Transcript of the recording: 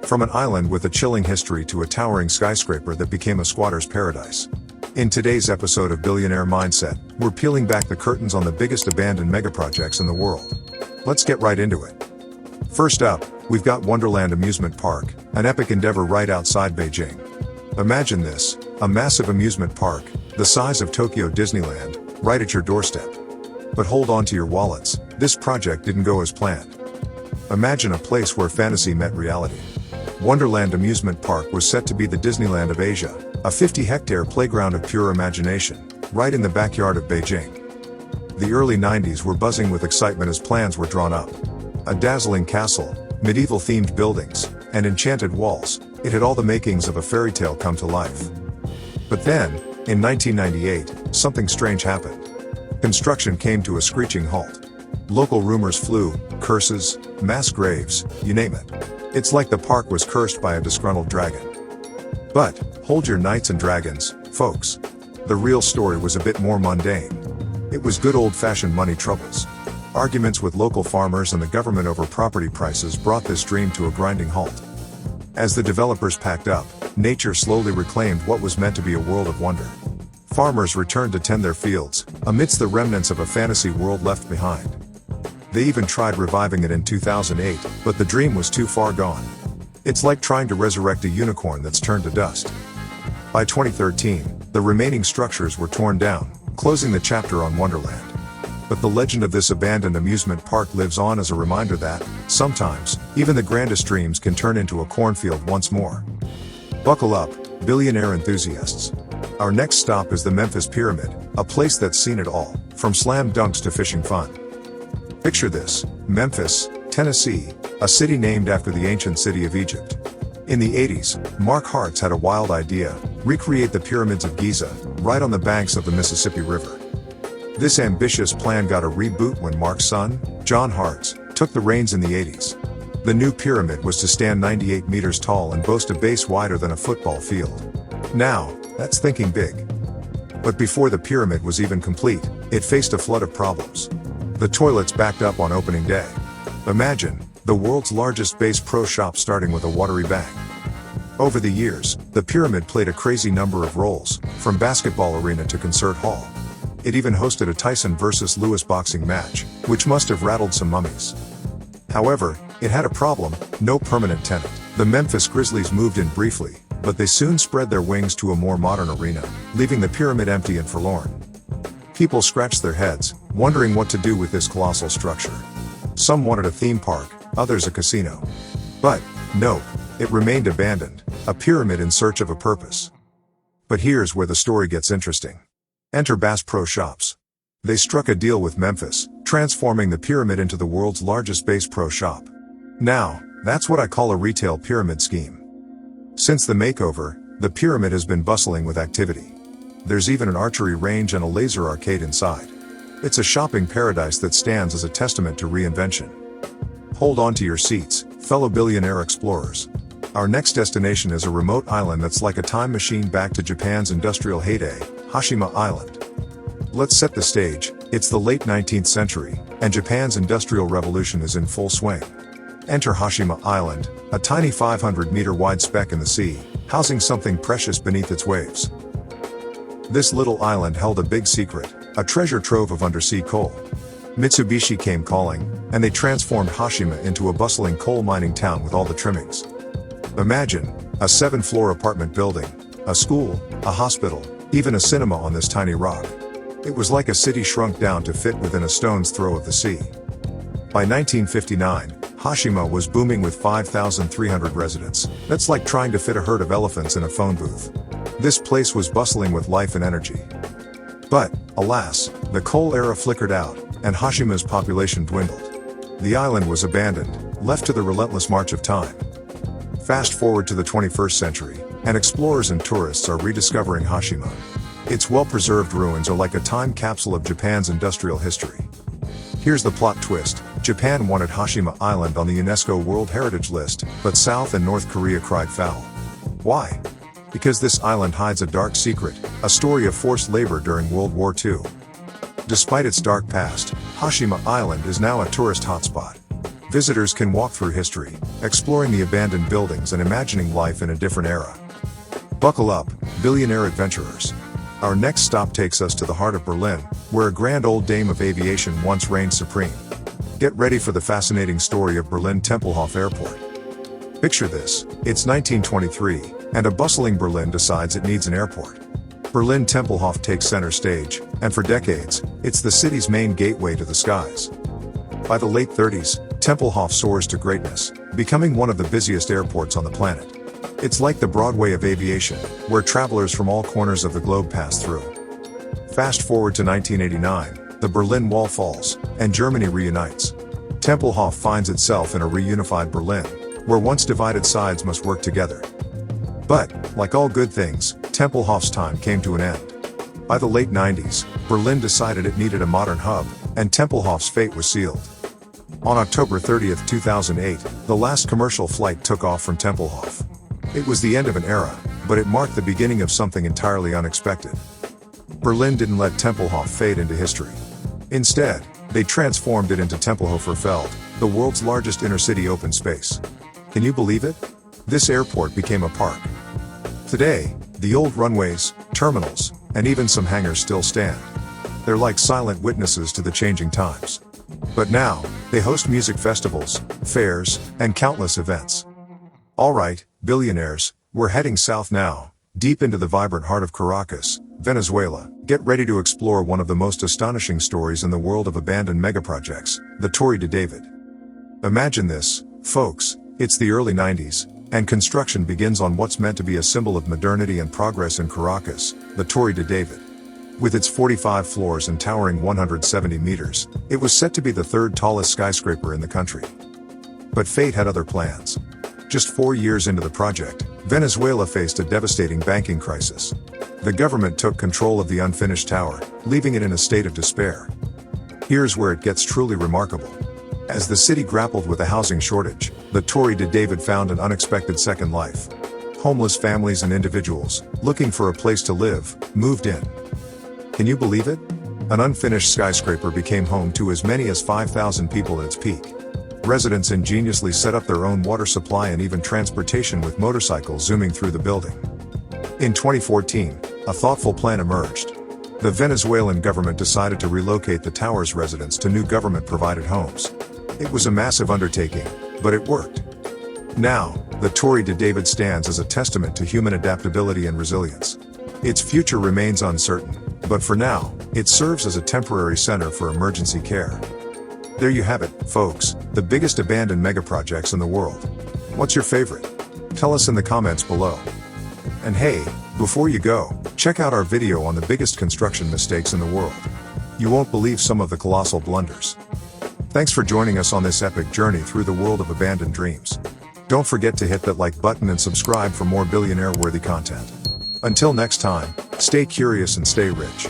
From an island with a chilling history to a towering skyscraper that became a squatter's paradise. In today's episode of Billionaire Mindset, we're peeling back the curtains on the biggest abandoned megaprojects in the world. Let's get right into it. First up, we've got Wonderland Amusement Park, an epic endeavor right outside Beijing. Imagine this, a massive amusement park, the size of Tokyo Disneyland, right at your doorstep. But hold on to your wallets, this project didn't go as planned. Imagine a place where fantasy met reality. Wonderland Amusement Park was set to be the Disneyland of Asia, a 50-hectare playground of pure imagination, right in the backyard of Beijing. The early 90s were buzzing with excitement as plans were drawn up. A dazzling castle, medieval-themed buildings, and enchanted walls, it had all the makings of a fairy tale come to life. But then, in 1998, something strange happened. Construction came to a screeching halt. Local rumors flew, curses, mass graves, you name it. It's like the park was cursed by a disgruntled dragon. But, hold your knights and dragons, folks. The real story was a bit more mundane. It was good old-fashioned money troubles. Arguments with local farmers and the government over property prices brought this dream to a grinding halt. As the developers packed up, nature slowly reclaimed what was meant to be a world of wonder. Farmers returned to tend their fields, amidst the remnants of a fantasy world left behind. They even tried reviving it in 2008, but the dream was too far gone. It's like trying to resurrect a unicorn that's turned to dust. By 2013, the remaining structures were torn down, closing the chapter on Wonderland. But the legend of this abandoned amusement park lives on as a reminder that, sometimes, even the grandest dreams can turn into a cornfield once more. Buckle up, billionaire enthusiasts. Our next stop is the Memphis Pyramid, a place that's seen it all, from slam dunks to fishing fun. Picture this, Memphis, Tennessee, a city named after the ancient city of Egypt. In the 80s, Mark Hartz had a wild idea, recreate the pyramids of Giza, right on the banks of the Mississippi River. This ambitious plan got a reboot when Mark's son, John Hartz, took the reins in the 80s. The new pyramid was to stand 98 meters tall and boast a base wider than a football field. Now, that's thinking big. But before the pyramid was even complete, it faced a flood of problems. The toilets backed up on opening day. Imagine, the world's largest Bass Pro shop starting with a watery bang. Over the years, the pyramid played a crazy number of roles, from basketball arena to concert hall. It even hosted a Tyson vs. Lewis boxing match, which must have rattled some mummies. However, it had a problem, no permanent tenant. The Memphis Grizzlies moved in briefly, but they soon spread their wings to a more modern arena, leaving the pyramid empty and forlorn. People scratched their heads, wondering what to do with this colossal structure. Some wanted a theme park, others a casino. But, nope, it remained abandoned, a pyramid in search of a purpose. But here's where the story gets interesting. Enter Bass Pro Shops. They struck a deal with Memphis, transforming the pyramid into the world's largest Bass Pro shop. Now, that's what I call a retail pyramid scheme. Since the makeover, the pyramid has been bustling with activity. There's even an archery range and a laser arcade inside. It's a shopping paradise that stands as a testament to reinvention. Hold on to your seats, fellow billionaire explorers. Our next destination is a remote island that's like a time machine back to Japan's industrial heyday, Hashima Island. Let's set the stage. It's the late 19th century, and Japan's industrial revolution is in full swing. Enter Hashima Island, a tiny 500-meter wide speck in the sea, housing something precious beneath its waves. This little island held a big secret, a treasure trove of undersea coal. Mitsubishi came calling, and they transformed Hashima into a bustling coal mining town with all the trimmings. Imagine, a 7-floor apartment building, a school, a hospital, even a cinema on this tiny rock. It was like a city shrunk down to fit within a stone's throw of the sea. By 1959, Hashima was booming with 5,300 residents. That's like trying to fit a herd of elephants in a phone booth. This place was bustling with life and energy. But, alas, the coal era flickered out, and Hashima's population dwindled. The island was abandoned, left to the relentless march of time. Fast forward to the 21st century, and explorers and tourists are rediscovering Hashima. Its well-preserved ruins are like a time capsule of Japan's industrial history. Here's the plot twist. Japan wanted Hashima Island on the UNESCO World Heritage List, but South and North Korea cried foul. Why? Because this island hides a dark secret, a story of forced labor during World War II. Despite its dark past, Hashima Island is now a tourist hotspot. Visitors can walk through history, exploring the abandoned buildings and imagining life in a different era. Buckle up, billionaire adventurers. Our next stop takes us to the heart of Berlin, where a grand old dame of aviation once reigned supreme. Get ready for the fascinating story of Berlin Templehof Airport. Picture this, it's 1923, and a bustling Berlin decides it needs an airport. Berlin Templehof takes center stage, and for decades, it's the city's main gateway to the skies. By the late 30s, Templehof soars to greatness, becoming one of the busiest airports on the planet. It's like the Broadway of aviation, where travelers from all corners of the globe pass through. Fast forward to 1989, the Berlin Wall falls, and Germany reunites. Templehof finds itself in a reunified Berlin, where once divided sides must work together. But, like all good things, Templehof's time came to an end. By the late 90s, Berlin decided it needed a modern hub, and Templehof's fate was sealed. On October 30, 2008, the last commercial flight took off from Templehof. It was the end of an era, but it marked the beginning of something entirely unexpected. Berlin didn't let Templehof fade into history. Instead, they transformed it into Tempelhofer Feld, the world's largest inner-city open space. Can you believe it? This airport became a park. Today, the old runways, terminals, and even some hangars still stand. They're like silent witnesses to the changing times. But now, they host music festivals, fairs, and countless events. Alright, billionaires, we're heading south now, deep into the vibrant heart of Caracas, Venezuela. Get ready to explore one of the most astonishing stories in the world of abandoned megaprojects, the Torre de David. Imagine this, folks, it's the early 90s, and construction begins on what's meant to be a symbol of modernity and progress in Caracas, the Torre de David. With its 45 floors and towering 170 meters, it was set to be the third tallest skyscraper in the country. But fate had other plans. Just 4 years into the project, Venezuela faced a devastating banking crisis. The government took control of the unfinished tower, leaving it in a state of despair. Here's where it gets truly remarkable. As the city grappled with a housing shortage, the Torre de David found an unexpected second life. Homeless families and individuals, looking for a place to live, moved in. Can you believe it? An unfinished skyscraper became home to as many as 5,000 people at its peak. Residents ingeniously set up their own water supply and even transportation with motorcycles zooming through the building. In 2014, a thoughtful plan emerged. The Venezuelan government decided to relocate the tower's residents to new government-provided homes. It was a massive undertaking, but it worked. Now, the Torre de David stands as a testament to human adaptability and resilience. Its future remains uncertain, but for now, it serves as a temporary center for emergency care. There you have it, folks, the biggest abandoned megaprojects in the world. What's your favorite? Tell us in the comments below. And hey, before you go, check out our video on the biggest construction mistakes in the world. You won't believe some of the colossal blunders. Thanks for joining us on this epic journey through the world of abandoned dreams. Don't forget to hit that like button and subscribe for more billionaire-worthy content. Until next time, stay curious and stay rich.